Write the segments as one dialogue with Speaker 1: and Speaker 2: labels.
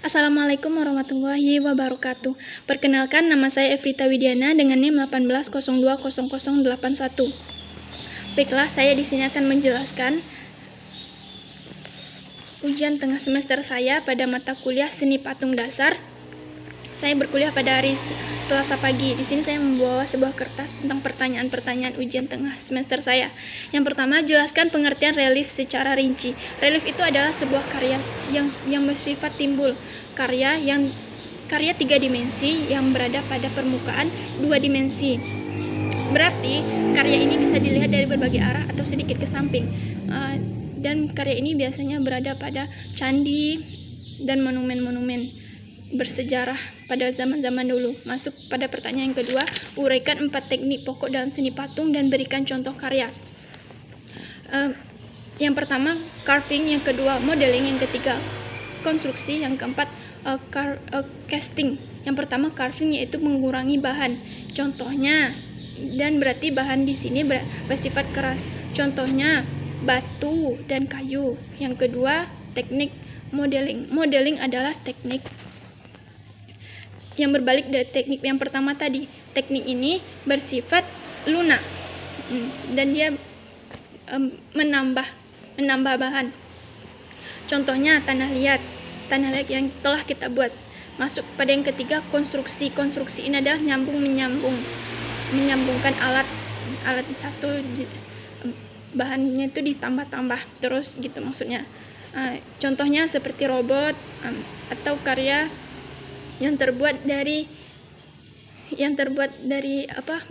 Speaker 1: Assalamualaikum warahmatullahi wabarakatuh. Perkenalkan, nama saya Evrita Widiana dengan NIM 18020081. Baiklah, saya di sini akan menjelaskan ujian tengah semester saya pada mata kuliah Seni Patung Dasar. Saya berkuliah pada hari Selasa pagi. Di sini saya membawa sebuah kertas tentang pertanyaan-pertanyaan ujian tengah semester saya. Yang pertama, jelaskan pengertian relief secara rinci. Relief itu adalah sebuah karya yang bersifat timbul, karya 3 dimensi yang berada pada permukaan 2 dimensi. Berarti karya ini bisa dilihat dari berbagai arah atau sedikit ke samping. Dan karya ini biasanya berada pada candi dan monumen-monumen bersejarah pada zaman-zaman dulu. Masuk pada pertanyaan yang kedua, uraikan 4 teknik pokok dalam seni patung dan berikan contoh karya. Yang pertama, carving. Yang kedua, modeling. Yang ketiga, konstruksi. Yang keempat, casting. Yang pertama, carving, yaitu mengurangi bahan. Contohnya, dan berarti bahan di sini bersifat keras. Contohnya batu dan kayu. Yang kedua, teknik modeling. Modeling adalah teknik yang berbalik dari teknik yang pertama tadi. Teknik ini bersifat lunak dan dia menambah bahan. Contohnya tanah liat yang telah kita buat. Masuk pada yang ketiga, konstruksi. Konstruksi ini adalah menyambungkan alat di satu, bahannya itu ditambah-tambah terus gitu maksudnya. Contohnya seperti robot atau karya yang terbuat dari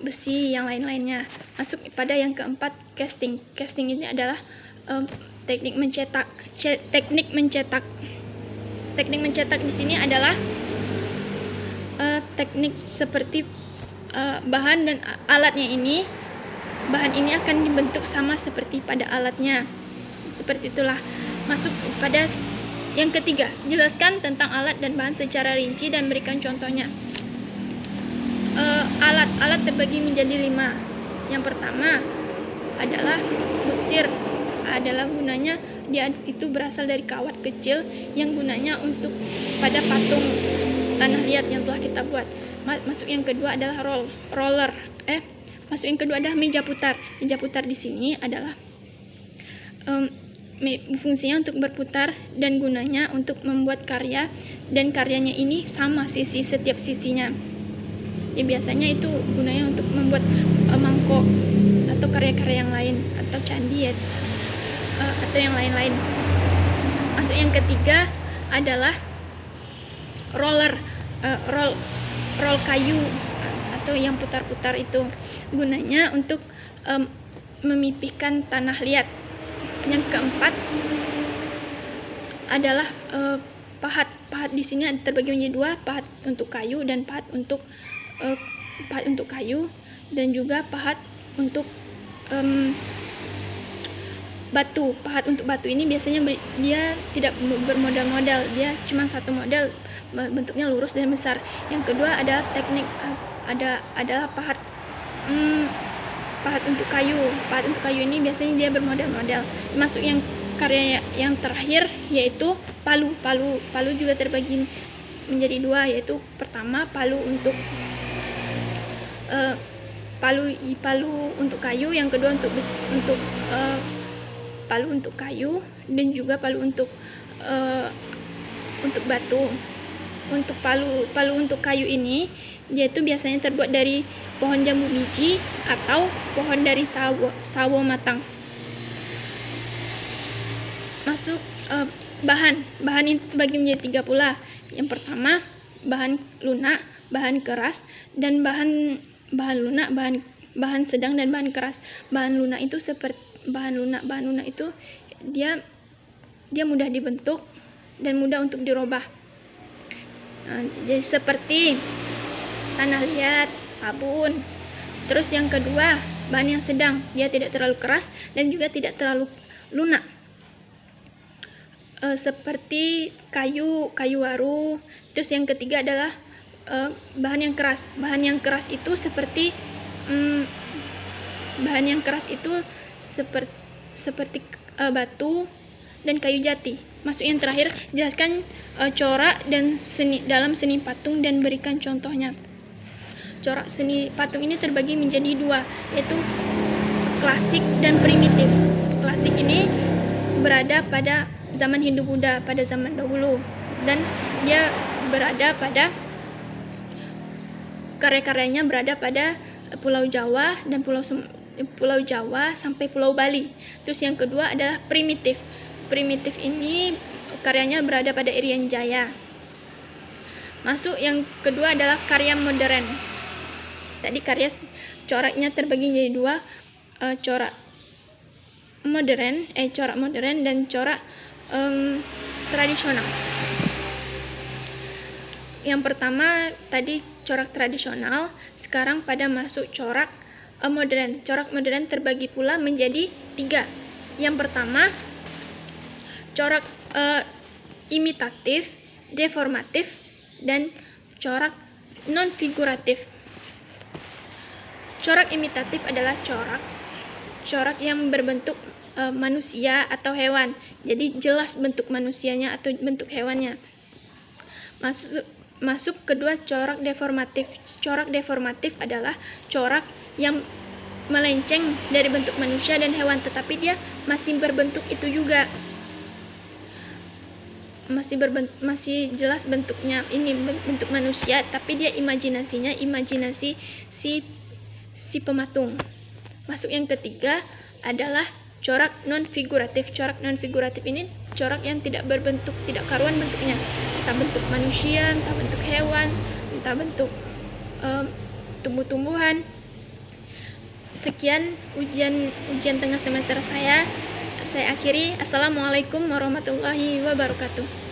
Speaker 1: besi yang lain-lainnya. Masuk pada yang keempat, casting. Casting ini adalah teknik mencetak. Teknik mencetak di sini adalah teknik seperti bahan dan alatnya ini. Bahan ini akan dibentuk sama seperti pada alatnya. Seperti itulah. Masuk pada yang ketiga, jelaskan tentang alat dan bahan secara rinci dan berikan contohnya. Alat terbagi menjadi 5. Yang pertama adalah butsir. Adalah gunanya, dia itu berasal dari kawat kecil yang gunanya untuk pada patung tanah liat yang telah kita buat. Masuk yang kedua adalah roller. Masuk yang kedua adalah meja putar. Meja putar di sini adalah fungsinya untuk berputar dan gunanya untuk membuat karya, dan karyanya ini sama setiap sisinya. Ya, biasanya itu gunanya untuk membuat mangkok atau karya-karya yang lain atau candi atau yang lain-lain. Masuk yang ketiga adalah roller. Roll kayu atau yang putar-putar itu gunanya untuk memipihkan tanah liat. Yang keempat adalah pahat. Pahat di sini terbagi menjadi 2, pahat untuk kayu dan pahat untuk kayu, dan juga pahat untuk batu. Pahat untuk batu ini biasanya dia tidak bermodal-modal, dia cuma satu model, bentuknya lurus dan besar. Yang kedua adalah teknik adalah pahat untuk kayu. Pahat untuk kayu ini biasanya dia bermodal-modal. Masuk yang karya yang terakhir, yaitu palu. Palu juga terbagi menjadi 2, yaitu pertama palu untuk kayu, yang kedua untuk palu untuk kayu, dan juga palu untuk batu. Untuk palu untuk kayu ini, dia itu biasanya terbuat dari pohon jambu biji atau pohon dari sawo matang. Masuk bahan ini terbagi menjadi 3 pula. Yang pertama, bahan lunak, bahan keras, dan bahan lunak, bahan sedang, dan bahan keras. Bahan lunak itu dia mudah dibentuk dan mudah untuk dirubah. Jadi seperti tanah liat, sabun. Terus yang kedua, bahan yang sedang, dia tidak terlalu keras dan juga tidak terlalu lunak. Seperti kayu waru. Terus yang ketiga adalah bahan yang keras. Bahan yang keras itu seperti batu, dan kayu jati. Masuk yang terakhir, jelaskan corak dan seni dalam seni patung dan berikan contohnya. Corak seni patung ini terbagi menjadi dua, yaitu klasik dan primitif. Klasik ini berada pada zaman Hindu-Buddha, pada zaman dahulu, dan dia berada pada karya-karyanya berada pada Pulau Jawa dan Pulau Jawa sampai Pulau Bali. Terus yang kedua adalah primitif. Primitif ini karyanya berada pada Irian Jaya. Masuk yang kedua adalah karya modern. Tadi coraknya terbagi menjadi dua, corak modern dan corak tradisional. Yang pertama tadi corak tradisional, sekarang pada masuk corak modern. Corak modern terbagi pula menjadi tiga. Yang pertama corak imitatif, deformatif, dan corak non-figuratif. Corak imitatif adalah corak yang berbentuk manusia atau hewan, jadi jelas bentuk manusianya atau bentuk hewannya. Masuk kedua corak deformatif. Corak deformatif adalah corak yang melenceng dari bentuk manusia dan hewan, tetapi dia masih berbentuk itu juga, masih jelas bentuknya, ini bentuk manusia, tapi dia imajinasi si pematung. Masuk yang ketiga adalah corak non-figuratif. Corak non-figuratif ini corak yang tidak berbentuk, tidak karuan bentuknya, entah bentuk manusia, entah bentuk hewan, entah bentuk tumbuh-tumbuhan. Sekian ujian tengah semester saya akhiri. Assalamualaikum warahmatullahi wabarakatuh.